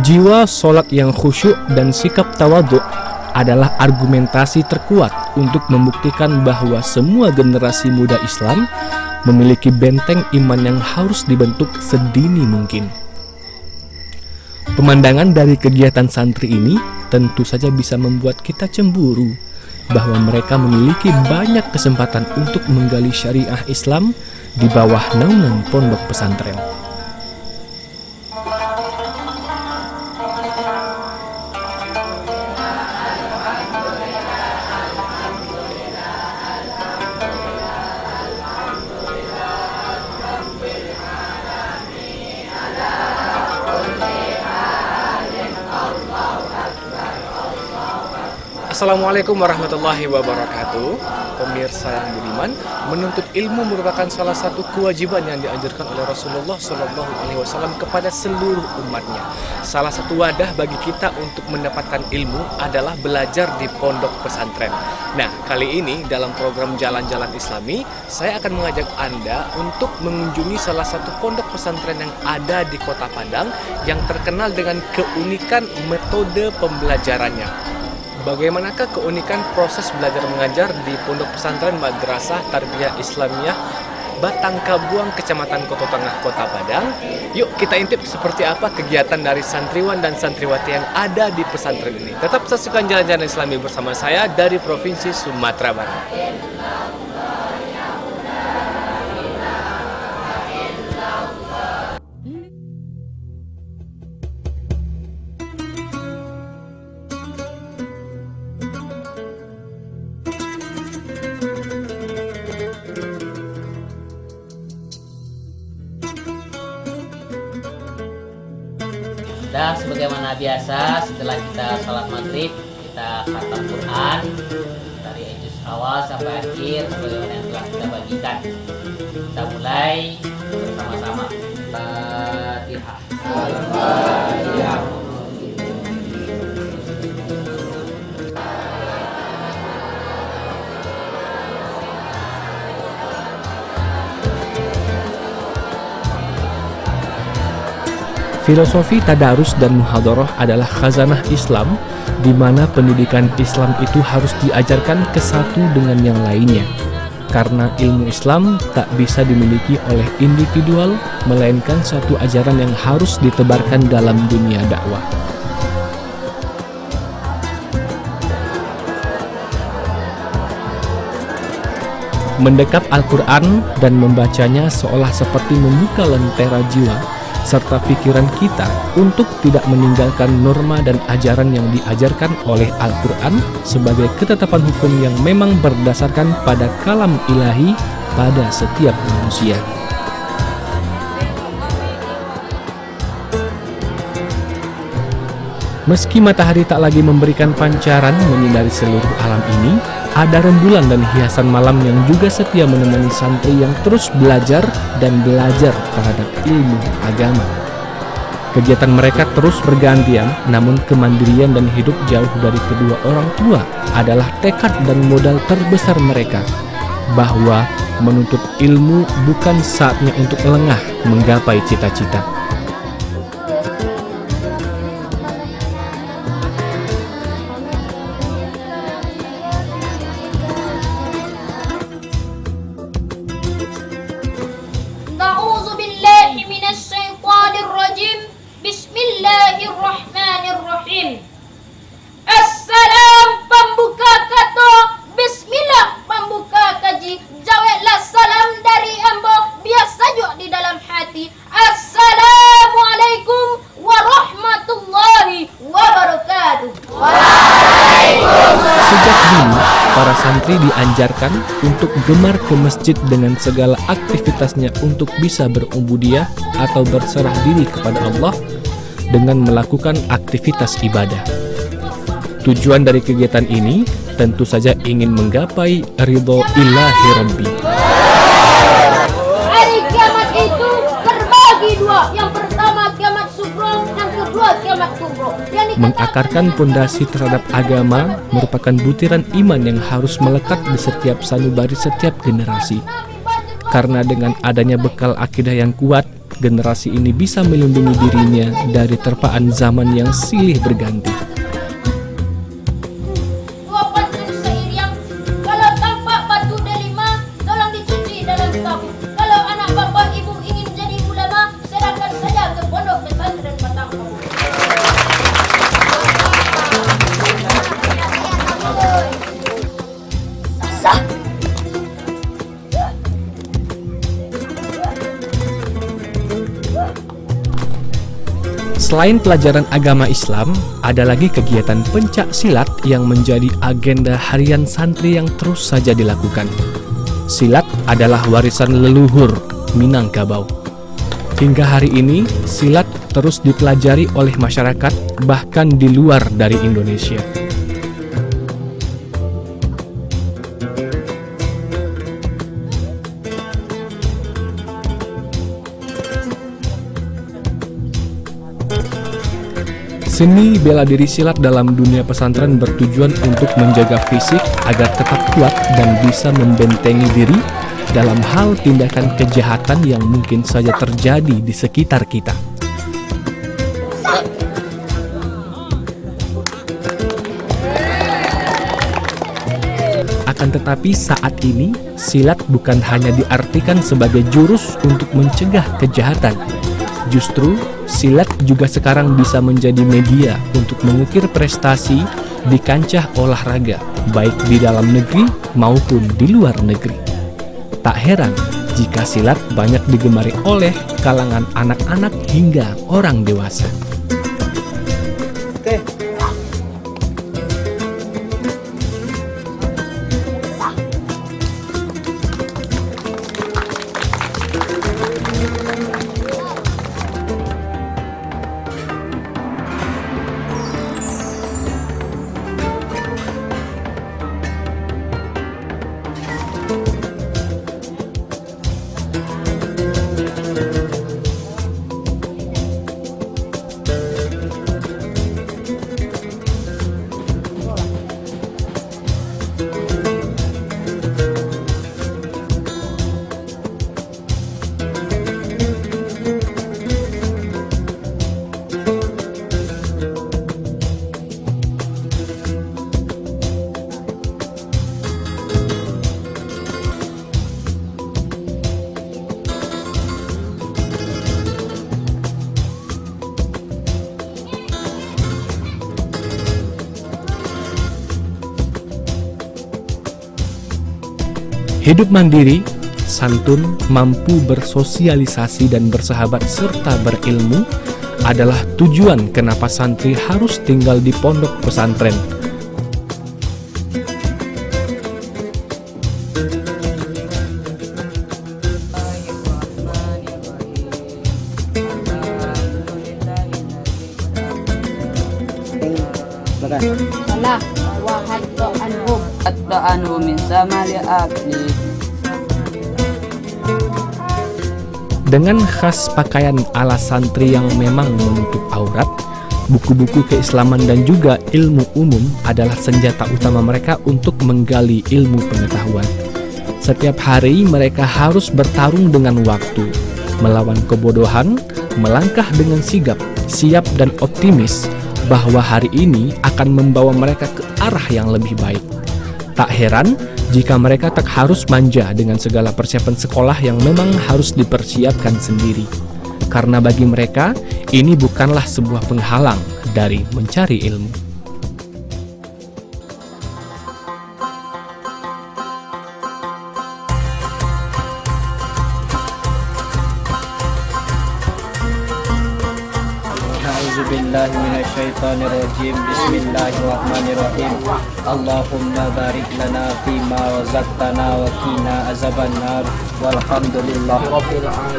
Jiwa sholat yang khusyuk dan sikap tawadhu adalah argumentasi terkuat untuk membuktikan bahwa semua generasi muda Islam memiliki benteng iman yang harus dibentuk sedini mungkin. Pemandangan dari kegiatan santri ini tentu saja bisa membuat kita cemburu bahwa mereka memiliki banyak kesempatan untuk menggali syariah Islam di bawah naungan pondok pesantren. Assalamualaikum warahmatullahi wabarakatuh. Pemirsa yang budiman, menuntut ilmu merupakan salah satu kewajiban yang dianjurkan oleh Rasulullah SAW kepada seluruh umatnya. Salah satu wadah bagi kita untuk mendapatkan ilmu adalah belajar di pondok pesantren. Nah, kali ini dalam program Jalan-Jalan Islami, saya akan mengajak Anda untuk mengunjungi salah satu pondok pesantren yang ada di Kota Padang yang terkenal dengan keunikan metode pembelajarannya. Bagaimanakah keunikan proses belajar mengajar di Pondok Pesantren Madrasah Tarbiyah Islamiyah Batang Kabuang, Kecamatan Koto Tengah, Kota Padang? Yuk kita intip seperti apa kegiatan dari santriwan dan santriwati yang ada di pesantren ini. Tetap saksikan Jalan-Jalan Islami bersama saya dari Provinsi Sumatera Barat. Dan sebagaimana biasa, setelah kita sholat maghrib, kita khatam Quran dari juz awal sampai akhir sebagaimana yang telah kita bagikan. Kita mulai bersama-sama. Fatihah. Al-Fatihah. Filosofi tadarus dan muhadharah adalah khazanah Islam, di mana pendidikan Islam itu harus diajarkan ke satu dengan yang lainnya. Karena ilmu Islam tak bisa dimiliki oleh individual, melainkan suatu ajaran yang harus ditebarkan dalam dunia dakwah. Mendekap Al-Quran dan membacanya seolah seperti membuka lentera jiwa serta pikiran kita untuk tidak meninggalkan norma dan ajaran yang diajarkan oleh Al-Quran sebagai ketetapan hukum yang memang berdasarkan pada kalam ilahi pada setiap manusia. Meski matahari tak lagi memberikan pancaran menyinari seluruh alam ini, ada rembulan dan hiasan malam yang juga setia menemani santri yang terus belajar dan belajar terhadap ilmu agama. Kegiatan mereka terus bergantian, namun kemandirian dan hidup jauh dari kedua orang tua adalah tekad dan modal terbesar mereka, bahwa menuntut ilmu bukan saatnya untuk lengah menggapai cita-cita. Bismillahirrahmanirrahim. Assalam pembuka kata. Bismillah pembuka kaji. Jawablah salam dari hamba biasa juga di dalam hati. Assalamualaikum warahmatullahi wabarakatuh. Waalaikumsalam. Sejak dini, para santri dianjarkan untuk gemar ke masjid dengan segala aktivitasnya untuk bisa berubudiyah atau berserah diri kepada Allah dengan melakukan aktivitas ibadah. Tujuan dari kegiatan ini tentu saja ingin menggapai ridho ilahi Rabbi. Hari kiamat itu terbagi dua. Yang pertama kiamat sugro, yang kedua kiamat kubro. Mengakarkan pondasi terhadap agama merupakan butiran iman yang harus melekat di setiap sanubari setiap generasi. Karena dengan adanya bekal akidah yang kuat, generasi ini bisa melindungi dirinya dari terpaan zaman yang silih berganti. Dua pantun syair yang kalau tanpa batu delima, tolong dicuci dalam tabu. Kalau anak bapak ibu ingin jadi ulama, serahkan saja ke pondok pesantren Batangkawu. Selain pelajaran agama Islam, ada lagi kegiatan pencak silat yang menjadi agenda harian santri yang terus saja dilakukan. Silat adalah warisan leluhur Minangkabau. Hingga hari ini, silat terus dipelajari oleh masyarakat bahkan di luar dari Indonesia. Seni bela diri silat dalam dunia pesantren bertujuan untuk menjaga fisik agar tetap kuat dan bisa membentengi diri dalam hal tindakan kejahatan yang mungkin saja terjadi di sekitar kita. Akan tetapi saat ini, silat bukan hanya diartikan sebagai jurus untuk mencegah kejahatan. Justru, silat juga sekarang bisa menjadi media untuk mengukir prestasi di kancah olahraga, baik di dalam negeri maupun di luar negeri. Tak heran jika silat banyak digemari oleh kalangan anak-anak hingga orang dewasa. Hidup mandiri, santun, mampu bersosialisasi dan bersahabat serta berilmu adalah tujuan kenapa santri harus tinggal di pondok pesantren. Salah wa hatta anhum. At-ta'anu min samali akli. Dengan khas pakaian ala santri yang memang menutup aurat, buku-buku keislaman dan juga ilmu umum adalah senjata utama mereka untuk menggali ilmu pengetahuan. Setiap hari mereka harus bertarung dengan waktu, melawan kebodohan, melangkah dengan sigap, siap dan optimis bahwa hari ini akan membawa mereka ke arah yang lebih baik. Tak heran jika mereka tak harus manja dengan segala persiapan sekolah yang memang harus dipersiapkan sendiri. Karena bagi mereka, ini bukanlah sebuah penghalang dari mencari ilmu. A'udzubillahi minasyaitonirrajim. Bismillahirrahmanirrahim. Allahumma barik lana fima razaqtana wa qina azabannar. Walhamdulillah.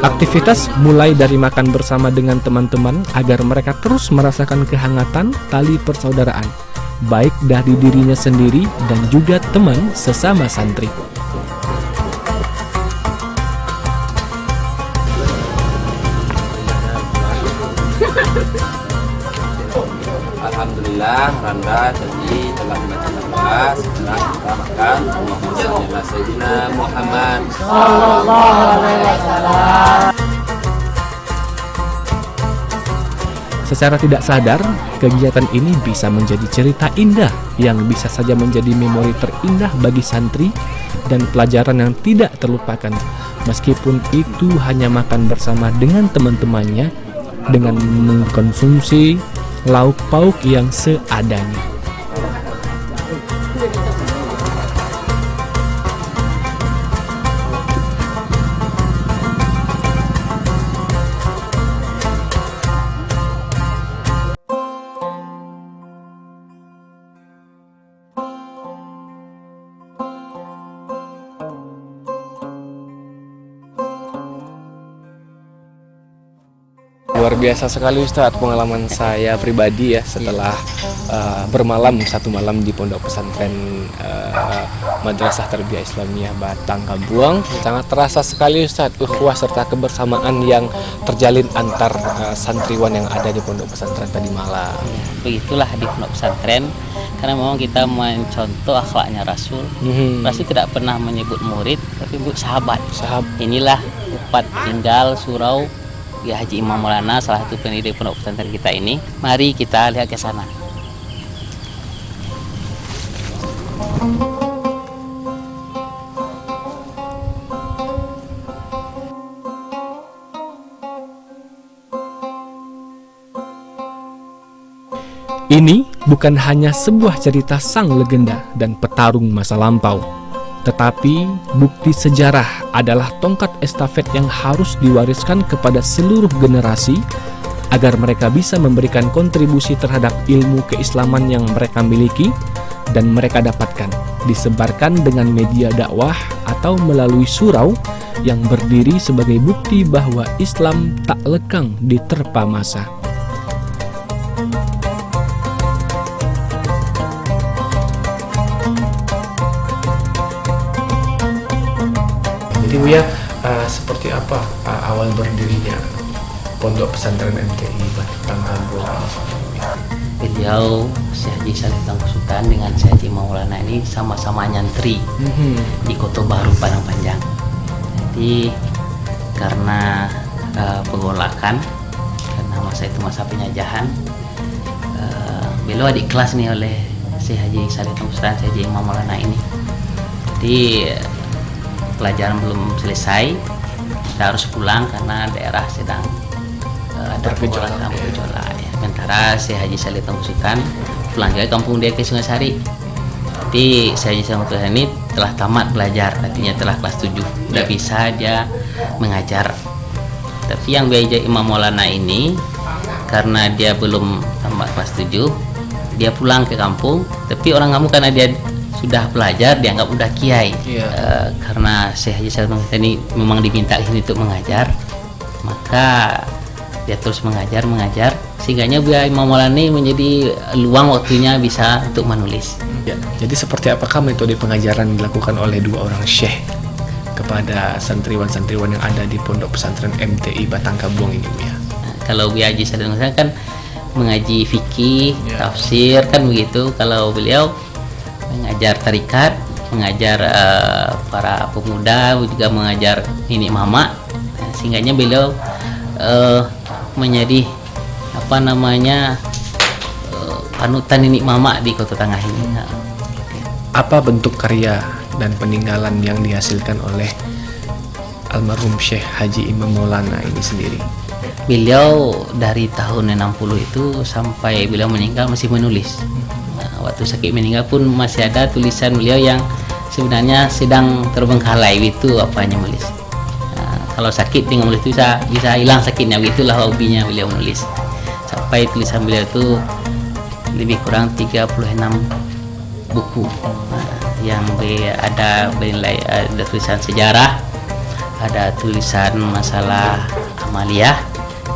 Aktivitas mulai dari makan bersama dengan teman-teman agar mereka terus merasakan kehangatan tali persaudaraan, baik dari dirinya sendiri dan juga teman sesama santri. Alhamdulillah, Randa jadi telah membaca doa setelah kita makan. Allahumma shalli ala sayyidina Muhammad. Secara tidak sadar, kegiatan ini bisa menjadi cerita indah yang bisa saja menjadi memori terindah bagi santri dan pelajaran yang tidak terlupakan, meskipun itu hanya makan bersama dengan teman-temannya dengan mengkonsumsi lauk pauk yang seadanya. Luar biasa sekali Ustadz pengalaman saya pribadi ya setelah bermalam satu malam di pondok pesantren Madrasah Tarbiyah Islamiyah Batang Kabuang. Sangat terasa sekali Ustadz ukhuwah serta kebersamaan yang terjalin antar santriwan yang ada di pondok pesantren tadi malam. Begitulah di pondok pesantren, karena memang kita mencontoh akhlaknya Rasul. Rasul tidak pernah menyebut murid, tapi menyebut sahabat. Inilah tempat tinggal surau ya Haji Imam Maulana, salah satu pendidik pondok pesantren kita ini. Mari kita lihat ke sana. Ini bukan hanya sebuah cerita sang legenda dan petarung masa lampau, tetapi bukti sejarah adalah tongkat estafet yang harus diwariskan kepada seluruh generasi agar mereka bisa memberikan kontribusi terhadap ilmu keislaman yang mereka miliki dan mereka dapatkan, disebarkan dengan media dakwah atau melalui surau yang berdiri sebagai bukti bahwa Islam tak lekang diterpa masa. Jadi Buya, seperti apa awal berdirinya Pondok Pesantren MTI Batang Kabuang? Beliau Syekh Haji Saleh Tangkusutan dengan Syekh Haji Maulana ini sama-sama nyantri di Kota Baru Padang Panjang. Jadi karena pergolakan, karena masa itu masa penjajahan, beliau adik kelas nih oleh Syekh Haji Saleh Tangkusutan, Syekh Haji Imam Maulana ini. Jadi pelajaran belum selesai, kita harus pulang karena daerah sedang ada bergejolak ya. Sementara Syekh Haji Saleh Tangkusutan pulang ke kampung dia ke Sungai Sari. Jadi Syekh Haji Saleh Tangkusutan ini telah tamat belajar, artinya telah kelas 7, udah bisa dia mengajar. Tapi yang belajar Imam Maulana ini karena dia belum tamat kelas 7, dia pulang ke kampung. Tapi orang kampung karena dia sudah belajar dianggap udah kiai. Karena Syekh Haji Saleh Tangkusutan ini memang diminta untuk mengajar, maka dia terus mengajar sehingganya biar Imam Maulana menjadi luang waktunya bisa untuk menulis. Ya, jadi seperti apakah metode pengajaran dilakukan oleh dua orang syekh kepada santriwan-santriwan yang ada di Pondok Pesantren MTI Batang Kabuang ini, ya? Nah, kalau Buya Haji Saleh Tangkusutan kan mengaji fikih, tafsir kan begitu. Kalau beliau mengajar tarikat, mengajar para pemuda, juga mengajar ini mama. Sehingganya beliau menjadi panutan ini mama di Kota Tengah ini. Apa bentuk karya dan peninggalan yang dihasilkan oleh almarhum Syekh Haji Imam Maulana ini sendiri? Beliau dari tahun 60 itu sampai beliau meninggal masih menulis. Waktu sakit meninggal pun masih ada tulisan beliau yang sebenarnya sedang terbengkalai, itu apanya menulis. Kalau sakit dengan menulis itu bisa hilang sakitnya, begitulah hobinya beliau menulis. Sampai tulisan beliau itu lebih kurang 36 buku. Yang ada tulisan sejarah, ada tulisan masalah amaliyah,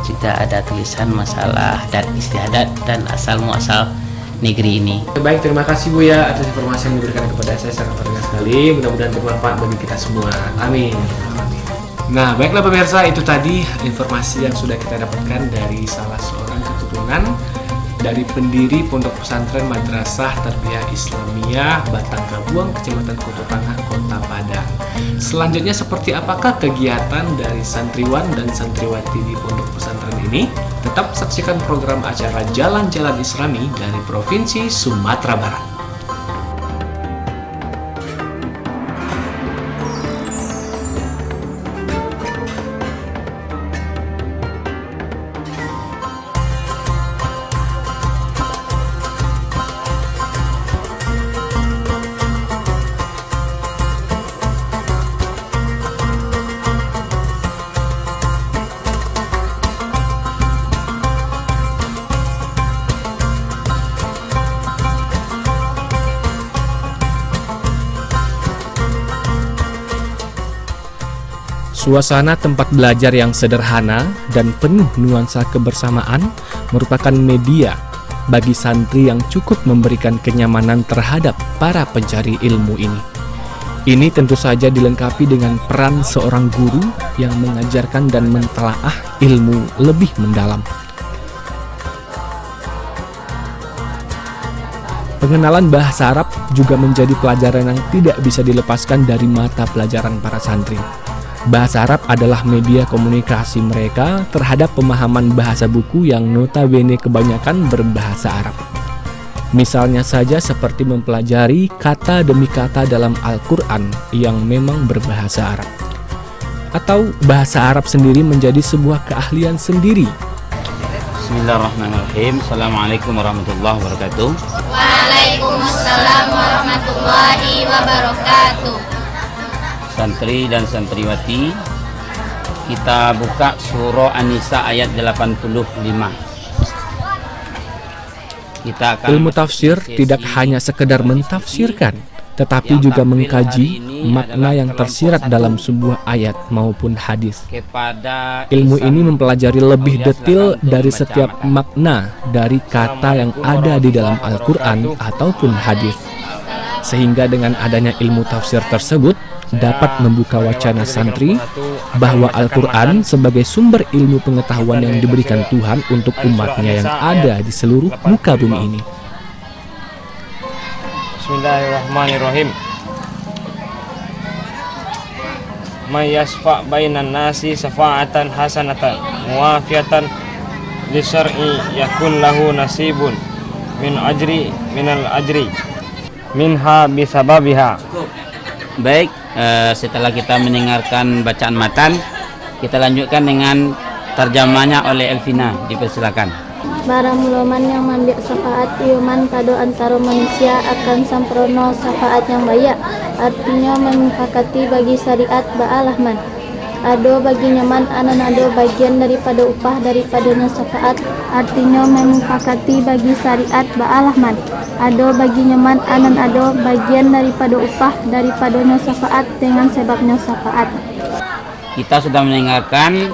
juga ada tulisan masalah adat istiadat dan asal muasal negeri ini. Baik, terima kasih Buya atas informasi yang diberikan kepada saya, sangat berharga sekali. Mudah-mudahan bermanfaat bagi kita semua. Amin. Nah, baiklah pemirsa, itu tadi informasi yang sudah kita dapatkan dari salah seorang keturunan dari pendiri Pondok Pesantren Madrasah Tarbiyah Islamiyah Batang Kabuang, Kecamatan Kota Tengah, Kota Padang. Selanjutnya seperti apakah kegiatan dari santriwan dan santriwati di Pondok Pesantren ini, tetap saksikan program acara Jalan-Jalan Islami dari Provinsi Sumatera Barat. Suasana tempat belajar yang sederhana dan penuh nuansa kebersamaan merupakan media bagi santri yang cukup memberikan kenyamanan terhadap para pencari ilmu ini. Ini tentu saja dilengkapi dengan peran seorang guru yang mengajarkan dan mentelaah ilmu lebih mendalam. Pengenalan bahasa Arab juga menjadi pelajaran yang tidak bisa dilepaskan dari mata pelajaran para santri. Bahasa Arab adalah media komunikasi mereka terhadap pemahaman bahasa buku yang notabene kebanyakan berbahasa Arab. Misalnya saja seperti mempelajari kata demi kata dalam Al-Quran yang memang berbahasa Arab. Atau bahasa Arab sendiri menjadi sebuah keahlian sendiri. Bismillahirrahmanirrahim. Assalamualaikum warahmatullahi wabarakatuh. Waalaikumsalam warahmatullahi wabarakatuh. Santri dan santriwati, kita buka surah An-Nisa ayat 85. Kita akan Ilmu tafsir tidak hanya sekedar mentafsirkan, tetapi juga mengkaji makna yang tersirat dalam sebuah ayat maupun hadis. Ilmu ini mempelajari lebih detail dari setiap makna dari kata yang ada di dalam Al-Quran ataupun hadis. Sehingga dengan adanya ilmu tafsir tersebut dapat membuka wacana santri bahwa Al-Quran sebagai sumber ilmu pengetahuan yang diberikan Tuhan untuk umatnya yang ada di seluruh muka bumi ini. Bismillahirrahmanirrahim. May yasfa bainan nasi syafa'atan hasanatan muwafiyatan li syar'i yakun lahu nasibun minal ajri minha bisababiha. Baik, setelah kita mendengarkan bacaan matan, kita lanjutkan dengan terjemahnya oleh Elvina. Dipersilakan. Barang muloman yang mambil syafaat iuman kado antara manusia akan samprono syafaat yang baik, artinya memufakati bagi syariat ba'alahman. Ado bagi nyaman anan ado bagian daripada upah daripadanya syafaat, artinya memufakati bagi syariat ba'alahman. Ado bagi nyaman anan ado bagian daripada upah daripadanya syafaat dengan sebabnya syafaat. Kita sudah mendengarkan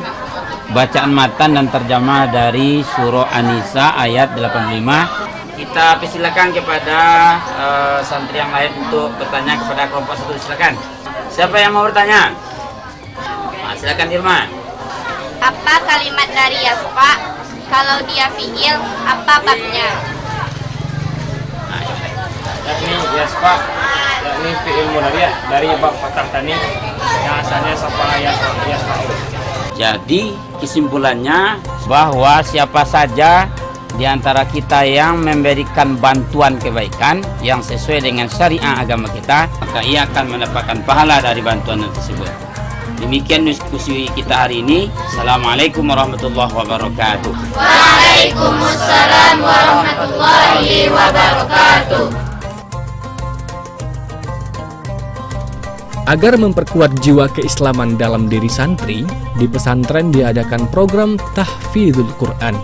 bacaan matan dan terjemah dari surah An-Nisa ayat 85. Kita persilakan kepada santri yang lain untuk bertanya kepada kelompok satu. Silakan. Siapa yang mau bertanya? Silakan Irma. Apa kalimat dari yasfa? Kalau dia fi'il, apa babnya? Yakni yasfa, yakni fi'il mudhari' dari bab fathah tani yang asalnya safa'a yasfa'u. Jadi kesimpulannya bahwa siapa saja di antara kita yang memberikan bantuan kebaikan yang sesuai dengan syariat agama kita, maka ia akan mendapatkan pahala dari bantuan tersebut. Demikian diskusi kita hari ini. Assalamualaikum warahmatullahi wabarakatuh. Waalaikumsalam warahmatullahi wabarakatuh. Agar memperkuat jiwa keislaman dalam diri santri, di pesantren diadakan program Tahfidzul Quran.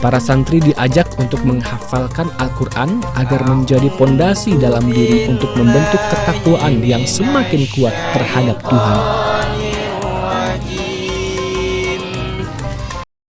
Para santri diajak untuk menghafalkan Al-Quran agar menjadi pondasi dalam diri untuk membentuk ketakwaan yang semakin kuat terhadap Tuhan.